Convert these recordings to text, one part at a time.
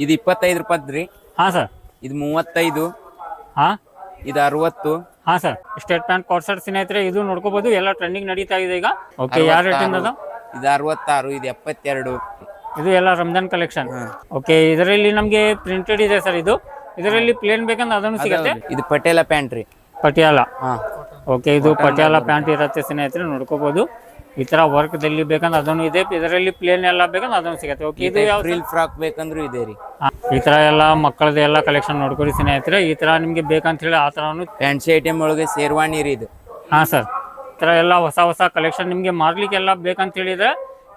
ಇದು 25 ರೂಪಾಯಿ ರೀ. ಹಾಂ ಸರ್. ಇದು 35. ಹಾಂ ಇದು 60. ಹಾಂ sir. State pant coat set ಸ್ನೇಹಿತರೆ ಇದು ನೋಡ್ಕೋಬಹುದು, ಎಲ್ಲ ಟ್ರೆಂಡಿಂಗ್ ನಡೀತಾ ಇದೆ ಈಗ. ಓಕೆ, ಯಾವ ರೇಟಿಂದ ಅದು? ಇದು 66. ಇದು 72. ಇದು ಎಲ್ಲ ರಂಜಾನ್ ಕಲೆಕ್ಷನ್. ಓಕೆ, ಇದರಲ್ಲಿ ನಮಗೆ ಪ್ರಿಂಟೆಡ್ ಇದೆ ಸರ್. ಇದರಲ್ಲಿ ಪ್ಲೇನ್ ಬೇಕಂದ್ರೆ ಅದನ್ನು ಸಿಗುತ್ತೆ. ಇದು ಪಟೇಲ ಪ್ಯಾಂಟ್ ರೀ. ಪಟಿಯಾಲ. ಹಾಂ. ಓಕೆ, ಇದು ಪಟಿಯಾಲ ಪ್ಯಾಂಟ್ ಇರುತ್ತೆ ಸ್ನೇಹಿತರೆ, ನೋಡ್ಕೋಬಹುದು. ಈ ತರ ವರ್ಕ್ ದಲ್ಲಿ ಬೇಕಂದ್ರೆ ಅದನ್ನು ಇದೆ, ಇದರಲ್ಲಿ ಪ್ಲೇನ್ ಎಲ್ಲ ಬೇಕಂದ್ರೆ ಅದನ್ನು ಸಿಗುತ್ತೆ. ಓಕೆ, ಇದು ಯಾವ ಫ್ರಿಲ್ ಫ್ರಾಕ್ ಬೇಕಂದ್ರೂ ಇದೆ ರೀ. ಈ ತರ ಎಲ್ಲ ಮಕ್ಕಳದ ಎಲ್ಲ ಕಲೆಕ್ಷನ್ ನೋಡ್ಕೊಡಿ ಸ್ನೇಹಿತರೆ. ಈ ತರ ನಿಮ್ಗೆ ಬೇಕಂತ ಹೇಳಿ ಆ ತರನು ಫ್ಯಾನ್ಸಿ ಐಟಮ್ ಒಳಗೆ ಶೇರ್ವಾನಿ ರೀ ಇದು. ಹಾಂ ಸರ್. ಈ ತರ ಎಲ್ಲ ಹೊಸ ಕಲೆಕ್ಷನ್ ನಿಮ್ಗೆ ಮಾರ್ಲಿಕ್ಕೆ ಎಲ್ಲ ಬೇಕಂತ ಹೇಳಿದ್ರೆ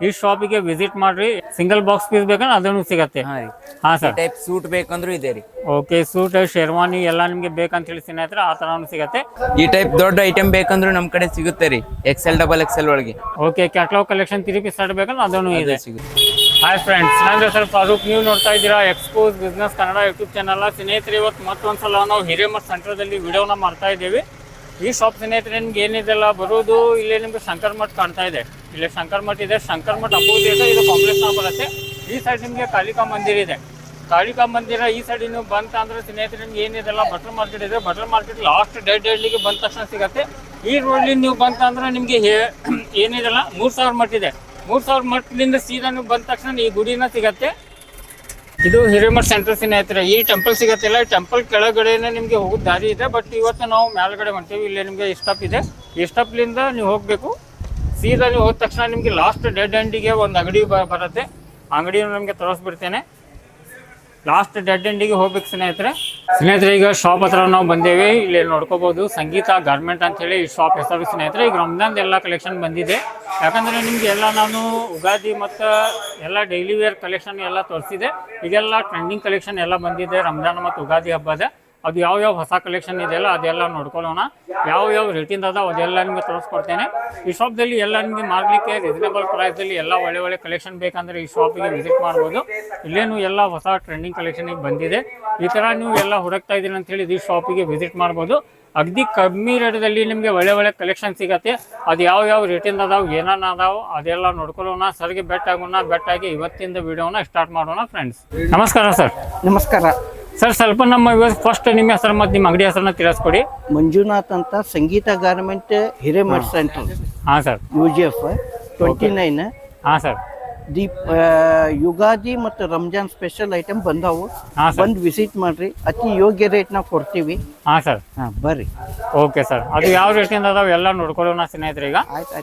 ಈ ಶಾಪಿಗೆ ವಿಸಿಟ್ ಮಾಡ್ರಿ. ಸಿಂಗಲ್ ಬಾಕ್ಸ್ ಪೀಸ್ ಬೇಕಂದ್ರೆ ಅದನ್ನು ಸಿಗತ್ತೆ. ಹಾಂ ಸರ್. ಟೈಪ್ ಸೂಟ್ ಬೇಕಂದ್ರೂ ಇದೆ ರೀ. ಓಕೆ, ಸೂಟ್ ಶೇರ್ವಾನಿ ಎಲ್ಲ ನಿಮ್ಗೆ ಬೇಕಂತ ಹೇಳಿ ಸ್ನೇಹಿತರೆ ಆ ತರನು ಸಿಗತ್ತೆ. ಈ ಟೈಪ್ ದೊಡ್ಡ ಐಟಮ್ ಬೇಕಂದ್ರೂ ನಮ್ ಕಡೆ ಸಿಗುತ್ತೆ ರೀ. XL XXL ಒಳಗೆ. Okay, catalogue collection 3 piece set ಬೇಕಂದ್ರೆ ಅದನ್ನು ಇದೆ. ಹಾಯ್ ಫ್ರೆಂಡ್ಸ್, ನನ್ನ ಹೆಸರು ಫಾರೂಕ್. ನೀವು ನೋಡ್ತಾ ಇದ್ದೀರಾ expose business Kannada YouTube channel. ಸ್ನೇಹಿತರೆ, ಇವತ್ತು ಮತ್ತೊಂದ್ಸಲ ನಾವು ಹಿರೇಮಠ್ ಸೆಂಟರ್ದಲ್ಲಿ ವಿಡಿಯೋನ ಮಾಡ್ತಾ ಇದ್ದೀವಿ. ಈ ಶಾಪ್ ಸ್ನೇಹಿತರೆ ನಿಮ್ಗೆ ಏನಿದೆಲ್ಲ ಬರೋದು ಇಲ್ಲೇ ನಿಮ್ಗೆ ಶಂಕರ್ ಮಠ್ ಕಾಣ್ತಾ ಇದೆ. ಇಲ್ಲೇ ಶಂಕರ್ ಮಠ್ ಇದೆ. ಶಂಕರ್ ಮಠ್ ಅಪೋಸಿಟ್ ಇದು ಕಾಂಪ್ಲೆಕ್ಸ್ ಬರುತ್ತೆ. ಈ ಸೈಡ್ ನಿಮಗೆ ಕಾಳಿಕಾ ಮಂದಿರ ಇದೆ. ಕಾಳಿಕಾ ಮಂದಿರ ಈ ಸೈಡ್ ನೀವು ಬಂತ ಅಂದ್ರೆ ಸ್ನೇಹಿತರೆ ನಿಮ್ಗೆ ಏನಿದೆಲ್ಲ ಬಟರ್ ಮಾರ್ಕೆಟ್ ಇದೆ. ಬಟರ್ ಮಾರ್ಕೆಟ್ ಲಾಸ್ಟ್ ಡೆಡ್ಲಿಗೆ ಬಂದ ತಕ್ಷಣ ಸಿಗುತ್ತೆ. ಈ ರೋಡ್ಲಿ ನೀವು ಬಂತ ಅಂದ್ರೆ ನಿಮ್ಗೆ ಏನಿದೆಲ್ಲ 3000 ಮಠ ಇದೆ. 3000 ಮಠದಿಂದ ಸೀದಾ ನೀವು ಬಂದ ತಕ್ಷಣ ಈ ಗುಡಿನ ಸಿಗತ್ತೆ. ಇದು ಹಿರೇಮಠ್ ಸೆಂಟರ್ ಸ್ನೇಹಿತರೆ. ಈ ಟೆಂಪಲ್ ಸಿಗತ್ತಿಲ್ಲ, ಟೆಂಪಲ್ ಕೆಳಗಡೆನೆ ನಿಮ್ಗೆ ಹೋಗೋದು ದಾರಿ ಇದೆ. ಬಟ್ ಇವತ್ತು ನಾವು ಮೇಲ್ಗಡೆ ಹೊಂಟೇವಿ. ಇಲ್ಲೇ ನಿಮ್ಗೆ ಸ್ಟಾಪ್ ಇದೆ. ಈ ಸ್ಟಾಪ್ಲಿಂದ ನೀವು ಹೋಗ್ಬೇಕು. ಸೀದಾ ನೀವು ಹೋದ ತಕ್ಷಣ ನಿಮ್ಗೆ ಲಾಸ್ಟ್ ಡೆಡ್ ಎಂಡಿಗೆ ಒಂದು ಅಂಗಡಿ ಬರುತ್ತೆ. ಅಂಗಡಿಯನ್ನು ನಿಮ್ಗೆ ತೋರಿಸ್ಬಿಡ್ತೇನೆ. ಲಾಸ್ಟ್ ಡೆಡ್ ಎಂಡಿಗೆ ಹೋಗ್ಬೇಕು ಸ್ನೇಹಿತರೆ. ಈಗ ಶಾಪ್ ಹತ್ರ ನಾವು ಬಂದೇವಿ. ಇಲ್ಲಿ ನೋಡ್ಕೋಬಹುದು, ಸಂಗೀತ ಗಾರ್ಮೆಂಟ್ ಅಂತ ಹೇಳಿ ಈ ಶಾಪ್ ಹೆಸರು ಸ್ನೇಹಿತರೆ. ಈಗ ರಂಜಾನ್ ಎಲ್ಲ ಕಲೆಕ್ಷನ್ ಬಂದಿದೆ. ಯಾಕಂದ್ರೆ ನಿಮ್ಗೆ ಎಲ್ಲ ನಾನು ಉಗಾದಿ ಮತ್ತು ಎಲ್ಲ ಡೈಲಿ ವೇರ್ ಕಲೆಕ್ಷನ್ ಎಲ್ಲ ತೋರಿಸಿದೆ. ಈಗೆಲ್ಲ ಟ್ರೆಂಡಿಂಗ್ ಕಲೆಕ್ಷನ್ ಎಲ್ಲ ಬಂದಿದೆ ರಂಜಾನ್ ಮತ್ತು ಉಗಾದಿ ಹಬ್ಬದ. ಅದು ಯಾವ ಹೊಸ ಕಲೆಕ್ಷನ್ ಇದೆಯಲ್ಲ ಅದೆಲ್ಲ ನೋಡ್ಕೊಳ್ಳೋಣ. ಯಾವ ರೇಟಿಂದ ಅದ ಅದೆಲ್ಲ ನಿಮಗೆ ತೋರಿಸ್ಕೊಡ್ತೇನೆ. ಈ ಶಾಪ್ದಲ್ಲಿ ಎಲ್ಲ ನಿಮಗೆ ಮಾರ್ಲಿಕ್ಕೆ ರೀಸನೇಬಲ್ ಪ್ರೈಸಲ್ಲಿ ಎಲ್ಲ ಒಳ್ಳೆ ಕಲೆಕ್ಷನ್ ಬೇಕಂದ್ರೆ ಈ ಶಾಪಿಗೆ ವಿಸಿಟ್ ಮಾಡ್ಬೋದು. ಇಲ್ಲೇನು ಎಲ್ಲ ಹೊಸ ಟ್ರೆಂಡಿಂಗ್ ಕಲೆಕ್ಷನ್ ಬಂದಿದೆ. ಈ ಥರ ನೀವು ಎಲ್ಲ ಹುಡುಕ್ತಾ ಇದ್ದೀರಿ ಅಂತ ಹೇಳಿ ಈ ಶಾಪಿಗೆ ವಿಸಿಟ್ ಮಾಡ್ಬೋದು. ಅಗದಿ ಕಮ್ಮಿ ರೇಟದಲ್ಲಿ ನಿಮಗೆ ಒಳ್ಳೆ ಕಲೆಕ್ಷನ್ ಸಿಗತ್ತೆ. ಅದು ಯಾವ ರೇಟಿಂದ ಅದಾವೆ, ಏನೇನು ಅದಾವೆ ಅದೆಲ್ಲ ನೋಡ್ಕೊಳ್ಳೋಣ. ಸರ್ಗೆ ಬೆಟ್ಟಾಗಿ ಇವತ್ತಿಂದ ವಿಡಿಯೋನ ಸ್ಟಾರ್ಟ್ ಮಾಡೋಣ ಫ್ರೆಂಡ್ಸ್. ನಮಸ್ಕಾರ ಸರ್. ನಮಸ್ಕಾರ ಸರ್. ಸ್ವಲ್ಪ ನಮ್ಮ ಫಸ್ಟ್ ನಿಮ್ಮ ಹೆಸರು ಮತ್ತು ನಿಮ್ಮ ಅಂಗಡಿ ಹೆಸರನ್ನ ತಿಳಿಸ್ಕೊಡಿ. ಮಂಜುನಾಥ್ ಅಂತ, ಸಂಗೀತ ಗಾರ್ಮೆಂಟ್, ಹಿರೇಮಠ್ ಸೆಂಟರ್. ಹಾಂ ಸರ್. UGF 29. ಹಾಂ ಸರ್. ಯುಗಾದಿ ಮತ್ತು ರಂಜಾನ್ ಸ್ಪೆಷಲ್ ಐಟಮ್ ಬಂದಾವು. ಹಾಂ ಸರ್. ಬಂದು ವಿಸಿಟ್ ಮಾಡ್ರಿ. ಅತಿ ಯೋಗ್ಯ ರೇಟ್ನಾಗ ಕೊಡ್ತೀವಿ. ಹಾಂ ಸರ್. ಬರ್ರಿ. Okay sir. ಅದು ಯಾವ ರೇಟಿಂದ ಅದಾವೆ ಎಲ್ಲ ನೋಡ್ಕೊಳ್ಳೋಣ ಸ್ನೇಹಿತರೆ. ಈಗ ಆಯ್ತು.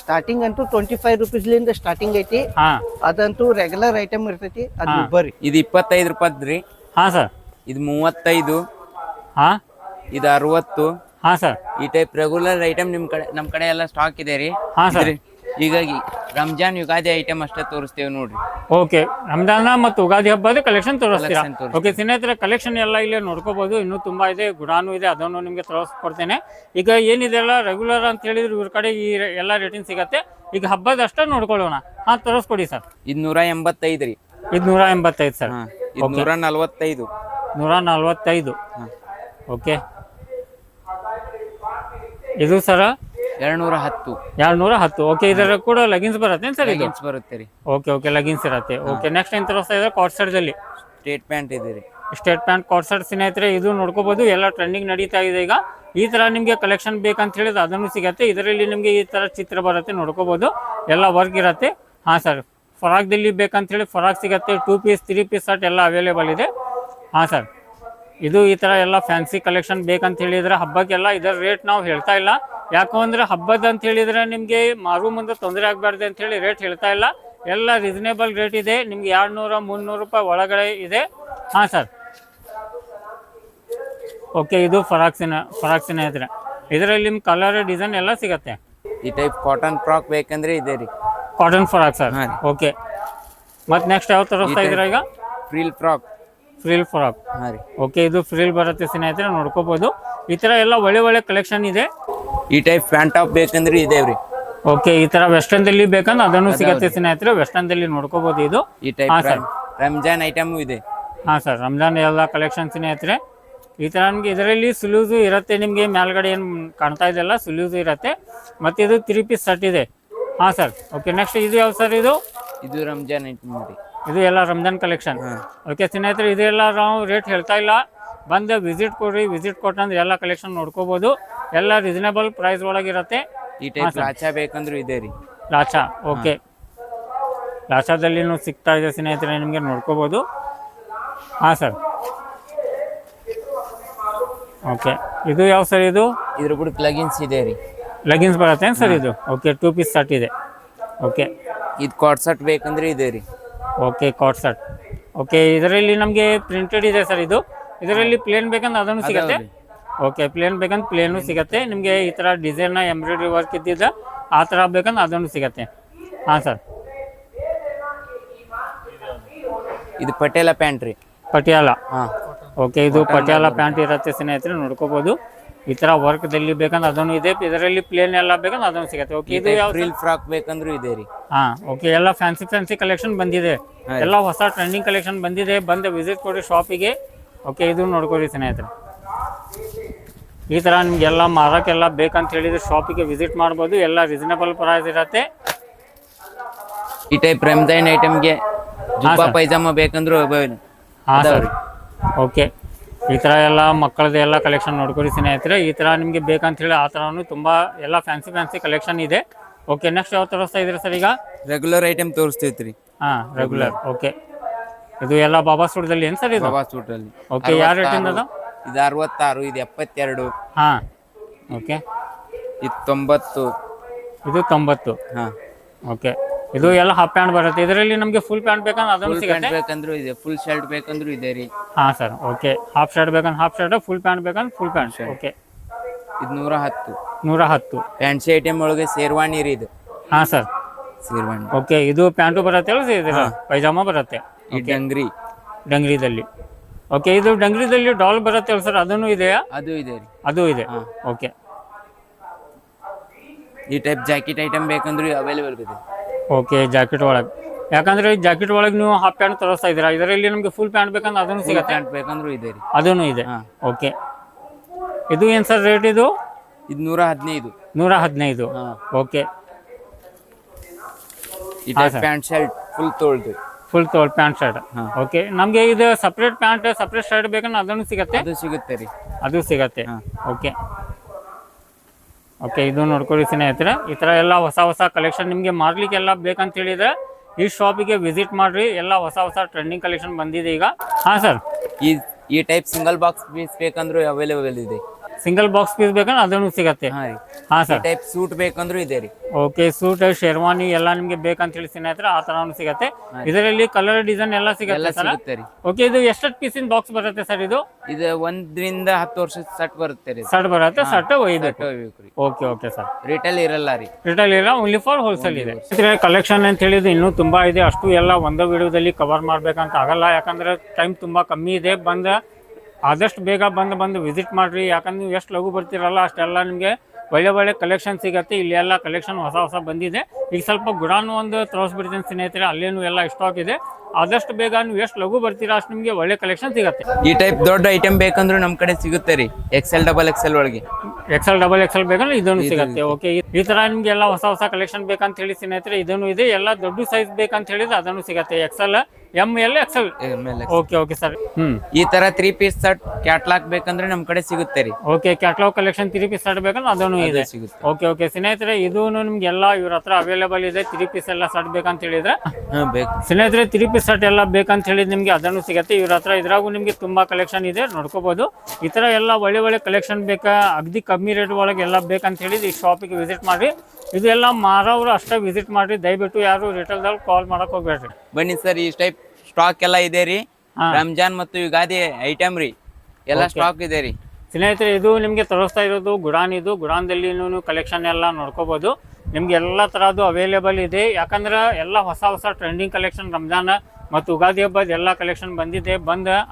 ಸ್ಟಾರ್ಟಿಂಗ್ ಅಂತೂ 25 ರೂಪೀಸ್ಲಿಂದ ಸ್ಟಾರ್ಟಿಂಗ್ ಐತಿ. ಹಾಂ, ಅದಂತೂ ರೆಗ್ಯುಲರ್ ಐಟಮ್ ಇರ್ತೈತಿ. ಅದು ಬರ್ರಿ. ಇದು 25 ರೂಪಾಯಿ ರೀ. ಹಾಂ ಸರ್. ಇದು 35. ಹಾಂ, ಇದು 60. ಹಾಂ ಸರ್. ಈ ಟೈಪ್ ರೆಗ್ಯುಲರ್ ಐಟಮ್ ನಮ್ಮ ಕಡೆ ಎಲ್ಲ ಸ್ಟಾಕ್ ಇದೆ ರೀ. ಹಾಂ ಸರ್. ಹೀಗಾಗಿ ರಂಜಾನ್ ಯುಗಾದಿ ಐಟಮ್ ಅಷ್ಟೇ ತೋರಿಸ್ತೇವೆ ನೋಡ್ರಿ. ಓಕೆ, ರಂಜಾನ ಮತ್ತು ಉಗಾದಿ ಹಬ್ಬದ ಕಲೆಕ್ಷನ್ ತೋರಿಸ್ತೀರಾ? Collection ಓಕೆ ಸ್ನೇಹಿತರೆ, ಕಲೆಕ್ಷನ್ ಎಲ್ಲ ಇಲ್ಲೇ ನೋಡ್ಕೋಬಹುದು. ಇನ್ನೂ ತುಂಬಾ ಇದೆ, ಗುಡಾನು ಇದೆ, ಅದನ್ನು ನಿಮಗೆ ತೋರಿಸ್ಕೊಡ್ತೇನೆ. ಈಗ ಏನಿದೆ ಎಲ್ಲ ರೆಗ್ಯುಲರ್ ಅಂತ ಹೇಳಿದ್ರೆ ಇವ್ರ ಕಡೆ ಈ ಎಲ್ಲ ರೇಟಿಂಗ್ ಸಿಗತ್ತೆ. ಈಗ ಹಬ್ಬದ ಅಷ್ಟೇ ನೋಡ್ಕೊಳ್ಳೋಣ. ಹಾಂ, ತೋರಿಸ್ಕೊಡಿ ಸರ್. ಇದು 185 ರೀ. ಇದು 185 ಸರ್. ಇದು 145. 145. ಓಕೆ, ಇದು ಸರ 210. 210. ಓಕೆ, ಇದರ ಕೂಡ ಲಗಿನ್ಸ್ ಬರುತ್ತೆ ಸರ್? ಇದು ಬರುತ್ತೆ ರೀ. ಓಕೆ, ಲಗಿನ್ಸ್ ಇರುತ್ತೆ. ಓಕೆ, ನೆಕ್ಸ್ಟ್ ಏನು ತೋರಿಸ್ತಾ ಇದೆ? ಕಾಟ್ ಸೆಟ್ದಲ್ಲಿ ಸ್ಟೇಟ್ ಪ್ಯಾಂಟ್ ಇದೆ ರೀ. ಸ್ಟೇಟ್ ಪ್ಯಾಂಟ್ ಕಾಟ್ ಸೆಟ್ ಸ್ನೇಹಿತರೆ. ಇದು ನೋಡ್ಕೋಬಹುದು, ಎಲ್ಲ ಟ್ರೆಂಡಿಂಗ್ ನಡೀತಾ ಇದೆ ಈಗ. ಈ ತರ ನಿಮಗೆ ಕಲೆಕ್ಷನ್ ಬೇಕಂತ ಹೇಳಿದ್ರೆ ಅದನ್ನು ಸಿಗತ್ತೆ. ಇದರಲ್ಲಿ ನಿಮಗೆ ಈ ತರ ಚಿತ್ರ ಬರುತ್ತೆ, ನೋಡ್ಕೋಬಹುದು. ಎಲ್ಲ ವರ್ಕ್ ಇರುತ್ತೆ. ಹಾಂ ಸರ್. ಫರಾಕ್ದಲ್ಲಿ ಬೇಕಂತ ಹೇಳಿ ಫರಾಕ್ ಸಿಗತ್ತೆ. 2 ಪೀಸ್ 3 ಪೀಸ್ ಸೆಟ್ ಎಲ್ಲ ಅವೈಲೇಬಲ್ ಇದೆ. ಹಾಂ ಸರ್. ಇದು ಈ ಥರ ಎಲ್ಲ ಫ್ಯಾನ್ಸಿ ಕಲೆಕ್ಷನ್ ಬೇಕಂತ ಹೇಳಿದ್ರೆ ಹಬ್ಬಕ್ಕೆಲ್ಲ ಇದರ ರೇಟ್ ನಾವು ಹೇಳ್ತಾ ಇಲ್ಲ. ಯಾಕಂದ್ರೆ ಹಬ್ಬದ ಅಂತ ಹೇಳಿದ್ರೆ ನಿಮಗೆ ಮಾರು ಮುಂದೆ ತೊಂದರೆ ಆಗಬಾರ್ದು ಅಂತ ಹೇಳಿ ರೇಟ್ ಹೇಳ್ತಾ ಇಲ್ಲ. ಎಲ್ಲ ರೀಸನೇಬಲ್ ರೇಟ್ ಇದೆ. ನಿಮ್ಗೆ 200-300 ರೂಪಾಯಿ ಒಳಗಡೆ ಇದೆ. ಹಾಂ ಸರ್. ಓಕೆ, ಇದು ಫರಾಕ್ಸಿನ ಇದ್ರೆ ಇದರಲ್ಲಿ ನಿಮ್ಮ ಕಲರ್ ಡಿಸೈನ್ ಎಲ್ಲ ಸಿಗತ್ತೆ. ಈ ಟೈಪ್ ಕಾಟನ್ ಫ್ರಾಕ್ ಬೇಕಂದ್ರೆ ಇದೆ ರೀ. Cotton frock sir. ಓಕೆ, ಮತ್ತೆ ನೆಕ್ಸ್ಟ್ ಯಾವ ತೋರಿಸ್ತಾ ಇದ್ದೀರಾ ಈಗ? Frill frock. ಹಾಂ ರೀ. ಓಕೆ, ಇದು ಫ್ರಿಲ್ ಬರುತ್ತೆ ಸ್ನೇಹಿತರೆ, ನೋಡ್ಕೋಬಹುದು. ಈ ತರ ಎಲ್ಲ ಒಳ್ಳೆ ಕಲೆಕ್ಷನ್ ಇದೆ. ಈ ಟೈಪ್ ಪ್ಯಾಂಟ್ ಟಾಪ್ ಬೇಕಂದ್ರೆ ಇದೇವ್ರಿ. ಓಕೆ, ಈ ತರ ವೆಸ್ಟರ್ನ್ ದಲ್ಲಿ ಬೇಕಂದ್ರೆ ಅದನ್ನು ಸಿಗತ್ತೆ ಸ್ನೇಹಿತರೆ. ವೆಸ್ಟರ್ನ್ ದಲ್ಲಿ ನೋಡ್ಕೋಬಹುದು. ಇದು ಈ ಟೈಪ್ ರಂಜಾನ್ ಐಟಮ್ ಇದೆ. ಹಾಂ ಸರ್. ರಂಜಾನ್ ಎಲ್ಲ ಕಲೆಕ್ಷನ್ ಸ್ನೇಹಿತರೆ. ಈ ತರ ನಿಮ್ಗೆ ಇದರಲ್ಲಿ ಸುಲೂಸು ಇರುತ್ತೆ. ನಿಮ್ಗೆ ಮೇಲ್ಗಡೆ ಏನು ಕಾಣ್ತಾ ಇದೆಲ್ಲ ಸುಲೂಸು ಇರುತ್ತೆ. ಮತ್ತೆ ಇದು 3 ಪೀಸ್ ಸೆಟ್ ಇದೆ. ಹಾಂ ಸರ್. ಓಕೆ, ನೆಕ್ಸ್ಟ್ ಇದು ಯಾವ ಸರ್? ಇದು ರಂಜಾನ್ ಐಟಮ್ ರೀ. ಇದು ಎಲ್ಲ ರಂಜಾನ್ ಕಲೆಕ್ಷನ್. ಓಕೆ ಸ್ನೇಹಿತರೆ, ಇದೆಲ್ಲ ನಾವು ರೇಟ್ ಹೇಳ್ತಾ ಇಲ್ಲ, ಬಂದು ವಿಸಿಟ್ ಕೊಡ್ರಿ. ವಿಸಿಟ್ ಕೊಟ್ಟಂದ್ರೆ ಎಲ್ಲ ಕಲೆಕ್ಷನ್ ನೋಡ್ಕೋಬೋದು. ಎಲ್ಲ ರೀಸನೇಬಲ್ ಪ್ರೈಸ್ ಒಳಗಿರುತ್ತೆ. ಈ ಟೈಪ್ ಲಾಚಾ ಬೇಕಂದ್ರೂ ಇದೆ ರೀ. ಲಾಚಾ, ಓಕೆ, ಲಾಚಾದಲ್ಲಿನೂ ಸಿಗ್ತಾ ಇದೆ ಸ್ನೇಹಿತರೆ, ನಿಮಗೆ ನೋಡ್ಕೋಬೋದು. ಹಾಂ ಸರ್, ಓಕೆ. ಇದು ಯಾವ ಸರ್? ಇದು ಇದ್ರ ಕೂಡ ಪ್ಲಗಿನ್ಸ್ ಇದೆ ರೀ. ಲೆಗಿನ್ಸ್ ಬರುತ್ತೆ ಸರ್ ಇದು? ಓಕೆ, 2 ಪೀಸ್ ಸೆಟ್ ಇದೆ. ಓಕೆ, ಇದು ಕಾಟ್ ಸೆಟ್ ಬೇಕಂದ್ರೆ ಇದೆ ರೀ. ಓಕೆ, ಕಾಟ್ ಸೆಟ್. ಓಕೆ, ಇದರಲ್ಲಿ ನಮಗೆ ಪ್ರಿಂಟೆಡ್ ಇದೆ ಸರ್. ಇದರಲ್ಲಿ ಪ್ಲೇನ್ ಬೇಕಂದ್ರೆ ಅದನ್ನು ಸಿಗುತ್ತೆ. ಓಕೆ, ಪ್ಲೇನ್ ಬೇಕಂದ್ರೆ ಪ್ಲೇನು ಸಿಗುತ್ತೆ ನಿಮಗೆ. ಈ ಥರ ಡಿಸೈನ್ನ ಎಂಬ್ರಾಯ್ಡ್ರಿ ವರ್ಕ್ ಇದ್ದಿದ್ದ ಆ ಥರ ಬೇಕಂದ್ರೆ ಅದನ್ನು ಸಿಗುತ್ತೆ. ಹಾಂ ಸರ್, ಇದು ಪಟೇಲ ಪ್ಯಾಂಟ್ ರೀ. ಪಟಿಯಾಲ. ಹಾಂ, ಓಕೆ, ಇದು ಪಟಿಯಾಲ ಪ್ಯಾಂಟ್ ಇರುತ್ತೆ ಸ್ನೇಹಿತರೆ, ನೋಡ್ಕೋಬೋದು. ಈ ಥರ ವರ್ಕ್ದಲ್ಲಿ ಬೇಕಂದ್ರೆ ಅದನ್ನು ಇದೆ. ಇದರಲ್ಲಿ ಪ್ಲೇನ್ ಎಲ್ಲ ಬೇಕಂದ್ರೆ ಅದನ್ನು ಸಿಗುತ್ತೆ. ಓಕೆ, ಇದು ಯಾವ ಫ್ರಿಲ್ ಫ್ರಾಕ್ ಬೇಕಂದ್ರೂ ಇದೆ ರೀ. ಹಾಂ, ಓಕೆ, ಎಲ್ಲ ಫ್ಯಾನ್ಸಿ ಕಲೆಕ್ಷನ್ ಬಂದಿದೆ. ಎಲ್ಲ ಹೊಸ ಟ್ರೆಂಡಿಂಗ್ ಕಲೆಕ್ಷನ್ ಬಂದಿದೆ. ಬಂದು ವಿಸಿಟ್ ಕೊಡಿ ಶಾಪಿಗೆ. ಓಕೆ, ಇದು ನೋಡ್ಕೊರಿ ಸ್ನೇಹಿತರೆ. ಈ ಥರ ನಿಮಗೆಲ್ಲ ಮಾರೋಕ್ಕೆಲ್ಲ ಬೇಕಂತ ಹೇಳಿದ್ರೆ ಶಾಪಿಗೆ ವಿಸಿಟ್ ಮಾಡ್ಬೋದು. ಎಲ್ಲ ರೀಸನೇಬಲ್ ಪ್ರೈಸ್ ಇರುತ್ತೆ. ಈ ಟೈಪ್ ರಂಜಾನ್ ಐಟಮ್ಗೆ ಜುಬ್ಬಾ ಪೈಜಾಮ ಬೇಕಂದ್ರೂ ಹಾಂ ಸರ್, ಓಕೆ. ಈ ಥರ ಎಲ್ಲ ಮಕ್ಕಳದ್ದು ಎಲ್ಲ ಕಲೆಕ್ಷನ್ ನೋಡ್ಕೊರಿ ಸ್ನೇಹಿತರೆ. ಈ ಥರ ನಿಮಗೆ ಬೇಕಂತ ಹೇಳಿ ಆ ಥರನೂ ತುಂಬ ಎಲ್ಲ ಫ್ಯಾನ್ಸಿ ಕಲೆಕ್ಷನ್ ಇದೆ. ಓಕೆ, ನೆಕ್ಸ್ಟ್ ಯಾವ ತೋರಿಸ್ತಾ ಇದ್ದೀರಿ ಸರ್? ಈಗ ರೆಗ್ಯುಲರ್ ಐಟಮ್ ತೋರಿಸ್ತೈತ್ರಿ. ಹಾಂ, ರೆಗ್ಯುಲರ್. ಓಕೆ, ಇದು ಎಲ್ಲ ಬಾಬಾ ಸೂಟ್ದಲ್ಲಿ ಏನು ಸರ್? ಇದು ಬಾಬಾ ಸೂಟ್ ಅಲ್ಲಿ. ಓಕೆ, ಯಾವ ರೇಟಿಂದ ಅದು? ಇದು 66, ಇದು 72. ಹಾಂ, ಓಕೆ. ಇದು 90. ಇದು 90. ಹಾಂ, ಓಕೆ. ಇದು ಎಲ್ಲ ಹಾಫ್ ಪ್ಯಾಂಟ್ ಬರುತ್ತೆ. ಇದರಲ್ಲಿ ನಮಗೆ ಫುಲ್ ಪ್ಯಾಂಟ್ ಬೇಕಂದ್ರೆ ಅದನ್ನು ಸಿಗುತ್ತೆ. ಬೇಕಂದ್ರೂ ಇದೆ, ಫುಲ್ ಶರ್ಟ್ ಬೇಕಂದ್ರೂ ಇದೆ ರೀ. ಹಾಂ ಸರ್, ಓಕೆ. ಹಾಫ್ ಶರ್ಟ್ ಬೇಕಂದ್ರೆ ಹಾಫ್ ಶರ್ಟ್, ಫುಲ್ ಪ್ಯಾಂಟ್ ಬೇಕಂದ್ರೆ ಫುಲ್ ಪ್ಯಾಂಟ್. ಓಕೆ, ಇದು 110. 110. ಫ್ಯಾನ್ಸಿ ಐಟಮ್ ಒಳಗೆ ಶೇರ್ವಾನಿ ರೀ ಇದು. ಹಾಂ ಸರ್, ಶೇರ್ವಾನಿ. ಓಕೆ. ಇದು ಪ್ಯಾಂಟು ಬರುತ್ತೆ ಅಲ್ಲ, ಇದು ಪೈಜಾಮ ಬರುತ್ತೆ. ಈ ಡಂಗ್ರಿ ಡಂಗ್ರಿದಲ್ಲಿ. ಓಕೆ, ಇದು ಡಂಗ್ರಿದಲ್ಲಿ ಡಾಲ್ ಬರುತ್ತೆ ಅಲ್ಲ ಸರ್? ಅದನ್ನು ಇದೆಯಾ? ಅದು ಇದೆ ರೀ. ಅದು ಇದೆ. ಓಕೆ. ಈ ಟೈಪ್ ಜಾಕೆಟ್ ಐಟಮ್ ಬೇಕಂದ್ರೂ ಅವೈಲೇಬಲ್ ಇದೆ. ಓಕೆ, ಜಾಕೆಟ್ ಒಳಗೆ. ಯಾಕಂದ್ರೆ ಈ ಜಾಕೆಟ್ ಒಳಗೆ ನೀವು ಹಾಫ್ ಪ್ಯಾಂಟ್ ತೋರಿಸ್ತಾ ಇದ್ದೀರಾ. ಇದರಲ್ಲಿ ನಮಗೆ ಫುಲ್ ಪ್ಯಾಂಟ್ ಬೇಕಂದ್ರೆ ಅದನ್ನು ಸಿಗುತ್ತೆ. ಪ್ಯಾಂಟ್ ಬೇಕಂದ್ರೂ ಇದೆ ರೀ. ಅದನ್ನು ಇದೆ. ಓಕೆ, ಇದು ಏನು ಸರ್ ರೇಟ್? ಇದು 115. 115. ಓಕೆ. ಈ ಟೈಪ್ ಪ್ಯಾಂಟ್ ಶರ್ಟ್ ಫುಲ್ ತೋಳ್ದು. ಫುಲ್ ತೋಲ್ ಪ್ಯಾಂಟ್ ಶರ್ಟ್. ಓಕೆ, ನಮಗೆ ಇದು ಸಪ್ರೇಟ್ ಪ್ಯಾಂಟ್ ಸಪ್ರೇಟ್ ಶರ್ಟ್ ಬೇಕಂದ್ರೆ ಅದನ್ನು ಸಿಗುತ್ತೆ. ಅದು ಸಿಗುತ್ತೆ ರೀ. ಅದು ಸಿಗುತ್ತೆ. Okay, okay. ಇದು ನೋಡ್ಕೊಳ್ಳಿ ಸ್ನೇಹಿತರೆ. ಈ ಥರ ಎಲ್ಲ ಹೊಸ ಕಲೆಕ್ಷನ್ ನಿಮಗೆ ಮಾರ್ಲಿಕ್ಕೆಲ್ಲ ಬೇಕಂತ ಹೇಳಿದ್ರೆ ಈ ಶಾಪಿಗೆ ವಿಸಿಟ್ ಮಾಡ್ರಿ. ಎಲ್ಲ ಹೊಸ ಟ್ರೆಂಡಿಂಗ್ ಕಲೆಕ್ಷನ್ ಬಂದಿದೆ ಈಗ. ಹಾಂ ಸರ್, ಈ ಟೈಪ್ ಸಿಂಗಲ್ ಬಾಕ್ಸ್ ಪೀಸ್ ಬೇಕಂದ್ರೂ ಅವೈಲೇಬಲ್ ಇದೆ. ಸಿಂಗಲ್ ಬಾಕ್ಸ್ ಪೀಸ್ ಬೇಕಂದ್ರೆ ಅದನ್ನು ಸಿಗುತ್ತೆ. ಹಾಂ ಸರ್. ಟೈಪ್ ಸೂಟ್ ಬೇಕಂದ್ರೂ ಇದೆ ರೀ. ಓಕೆ, ಸೂಟ್ ಶೇರ್ವಾನಿ ಎಲ್ಲ ನಿಮಗೆ ಬೇಕಂತ ಹೇಳಿ ಸ್ನೇಹಿತರೆ ಆ ಥರನೂ ಸಿಗುತ್ತೆ. ಇದರಲ್ಲಿ ಕಲರ್ ಡಿಸೈನ್ ಎಲ್ಲ ಸಿಗುತ್ತೆ ಸರ್? ಓಕೆ, ಇದು ಎಷ್ಟು ಪೀಸಿನ ಬಾಕ್ಸ್ ಬರುತ್ತೆ ಸರ್? ಇದು 1 ರಿಂದ 10 ವರ್ಷದ ಸೆಟ್ ಬರುತ್ತೆ ರೀ. ಸೆಟ್ ಬರುತ್ತೆ. ಸೆಟ್ ಒಯ್ಬೇಕು. Okay, okay sir. ರಿಟೇಲ್ ಇರಲ್ಲ ರೀ. ರಿಟೇಲ್ ಇಲ್ಲ, ಓನ್ಲಿ ಫಾರ್ ಹೋಲ್ಸೇಲ್ ಇದೆ. ಕಲೆಕ್ಷನ್ ಅಂತ ಹೇಳಿದ್ರೆ ಇನ್ನೂ ತುಂಬಾ ಇದೆ. ಅಷ್ಟು ಎಲ್ಲ ಒಂದೇ ವಿಡಿಯೋದಲ್ಲಿ ಕವರ್ ಮಾಡ್ಬೇಕಂತ ಆಗಲ್ಲ, ಯಾಕಂದ್ರೆ ಟೈಮ್ ತುಂಬಾ ಕಮ್ಮಿ ಇದೆ. ಆದಷ್ಟು ಬೇಗ ಬಂದು ವಿಸಿಟ್ ಮಾಡ್ರಿ. ಯಾಕಂದ್ರೆ ನೀವು ಎಷ್ಟು ಲಘು ಬರ್ತೀರಲ್ಲ ಅಷ್ಟೆಲ್ಲ ನಿಮಗೆ ಒಳ್ಳೆ ಕಲೆಕ್ಷನ್ ಸಿಗುತ್ತೆ. ಇಲ್ಲಿ ಎಲ್ಲ ಕಲೆಕ್ಷನ್ ಹೊಸ ಬಂದಿದೆ. ಈಗ ಸ್ವಲ್ಪ ಗುಡಾನು ಒಂದು ತೋರಿಸ್ಬಿಡ್ತೀನಿ ಸ್ನೇಹಿತರೆ, ಅಲ್ಲೇನು ಎಲ್ಲ ಸ್ಟಾಕ್ ಇದೆ. ಆದಷ್ಟು ಬೇಗ ನೀವು ಎಷ್ಟು ಲಘು ಬರ್ತೀರಾ ಅಷ್ಟು ನಿಮಗೆ ಒಳ್ಳೆ ಕಲೆಕ್ಷನ್ ಸಿಗುತ್ತೆ. ಈ ಟೈಪ್ ದೊಡ್ಡ ಐಟಮ್ ಬೇಕಂದ್ರೂ ನಮ್ಮ ಕಡೆ ಸಿಗುತ್ತೆ ರೀ. XL, XXL ಒಳಗೆ. XL, XXL ಬೇಕಂದ್ರೆ ಇದನ್ನು ಸಿಗುತ್ತೆ. ಓಕೆ, ಈ ತರ ನಿಮ್ಗೆ ಎಲ್ಲ ಹೊಸ ಕಲೆಕ್ಷನ್ ಬೇಕಂತ ಹೇಳಿ ಸ್ನೇಹಿತರೆ ಇದನ್ನು ಇದೆ. ಎಲ್ಲ ದೊಡ್ಡ ಸೈಜ್ ಬೇಕಂತ ಹೇಳಿದ್ರೆ ಅದನ್ನು ಸಿಗುತ್ತೆ. XL, ML, XL. Okay sir. ಈ ತರ 3 ಪೀಸ್ ಸೆಟ್ ಕ್ಯಾಟ್ಲಾಗ್ ಬೇಕಂದ್ರೆ ನಮ್ಮ ಕಡೆ ಸಿಗುತ್ತೆ ರೀ. Okay, catalogue collection 3 piece set ಬೇಕಂದ್ರೆ ಅದನ್ನು ಇದೆ. ಓಕೆ ಸ್ನೇಹಿತರೆ, ಇದು ನಿಮ್ಗೆಲ್ಲ ಇವ್ರ ಹತ್ರ ಅವೈಲೇಬಲ್ ಇದೆ. 3 ಪೀಸ್ ಎಲ್ಲ ಸೆಟ್ ಬೇಕಂತ ಹೇಳಿದ್ರೆ ಸ್ನೇಹಿತರೆ 3 ಪೀಸ್ ಸೆಟ್ ಎಲ್ಲ ಬೇಕಂತ ಹೇಳಿದ್ರೆ ನಿಮ್ಗೆ ಅದನ್ನು ಸಿಗುತ್ತೆ ಇವ್ರ ಹತ್ರ. ಇದ್ರಾಗೂ ನಿಮ್ಗೆ ತುಂಬಾ ಕಲೆಕ್ಷನ್ ಇದೆ, ನೋಡ್ಕೋಬಹುದು. ಈ ತರ ಎಲ್ಲ ಒಳ್ಳೆ ಕಲೆಕ್ಷನ್ ಬೇಕಾ, ಅಗದಿ ಕಮ್ಮಿ ರೇಟ್ ಒಳಗೆ ಎಲ್ಲ ಬೇಕಂತ ಹೇಳಿದ್ರೆ ಈ ಶಾಪಿಗೆ ವಿಸಿಟ್ ಮಾಡಿ. ಇದು ಎಲ್ಲ ಮಾರೋರು ಅಷ್ಟೇ ವಿಸಿಟ್ ಮಾಡ್ರಿ. ದಯವಿಟ್ಟು ಯಾರು ರಿಟೇಲ್ದಲ್ಲಿ ಕಾಲ್ ಮಾಡಕ್ ಹೋಗ್ಬೇಡ್ರಿ. ಬನ್ನಿ ಸರ್, ಈ ಟೈಪ್ ಸ್ಟಾಕ್ ಎಲ್ಲ ಇದೆ ರೀ. ರಂಜಾನ್ ಮತ್ತು ಯುಗಾದಿ ಐಟಮ್ ರೀ, ಎಲ್ಲ ಸ್ಟಾಕ್ ಇದೆ ರೀ. ಸ್ನೇಹಿತರೆ, ಇದು ನಿಮಗೆ ತೋರಿಸ್ತಾ ಇರೋದು ಗುಡಾನ್. ಇದು ಗುಡಾನ್ದಲ್ಲಿ ಕಲೆಕ್ಷನ್ ಎಲ್ಲ ನೋಡ್ಕೋಬಹುದು. ನಿಮ್ಗೆ ಎಲ್ಲ ತರದ್ದು ಅವೈಲೇಬಲ್ ಇದೆ. ಯಾಕಂದ್ರೆ ಎಲ್ಲ ಹೊಸ ಟ್ರೆಂಡಿಂಗ್ ಕಲೆಕ್ಷನ್ ರಂಜಾನ್ ಮತ್ತು ಯುಗಾದಿ ಹಬ್ಬದ ಎಲ್ಲ ಕಲೆಕ್ಷನ್ ಬಂದಿದೆ.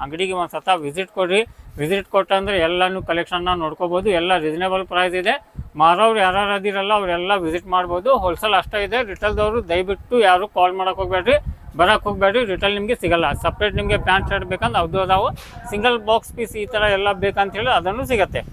ಅಂಗಡಿಗೆ ಒಂದ್ಸತ ವಿಸಿಟ್ ಕೊಡ್ರಿ. ವಿಸಿಟ್ ಕೊಟ್ಟಂದ್ರೆ ಎಲ್ಲಾನು ಕಲೆಕ್ಷನ್ನ ನೋಡ್ಕೋಬಹುದು. ಎಲ್ಲ ರೀಸನೇಬಲ್ ಪ್ರೈಸ್ ಇದೆ. ಮಾರೋರು ಯಾರು ಅದಿರಲ್ಲ ಅವರೆಲ್ಲ ವಿಸಿಟ್ ಮಾಡ್ಬೋದು. ಹೋಲ್ಸೇಲ್ ಅಷ್ಟೇ ಇದೆ. ರಿಟೇಲ್ದವರು ದಯವಿಟ್ಟು ಯಾರು ಕಾಲ್ ಮಾಡಕ್ ಹೋಗ್ಬೇಡ್ರಿ, ಬರಕ್ಕೆ ಹೋಗ್ಬೇಡ್ರಿ. ರಿಟೇಲ್ ನಿಮಗೆ ಸಿಗಲ್ಲ. ಸಪ್ರೇಟ್ ನಿಮಗೆ ಪ್ಯಾಂಟ್ ಶರ್ಟ್ ಬೇಕಂದ್ರೆ ಅದು ಅದಾವು. ಸಿಂಗಲ್ ಬಾಕ್ಸ್ ಪೀಸ್ ಈ ಥರ ಎಲ್ಲ ಬೇಕಂತ ಹೇಳಿ ಅದನ್ನು ಸಿಗುತ್ತೆ.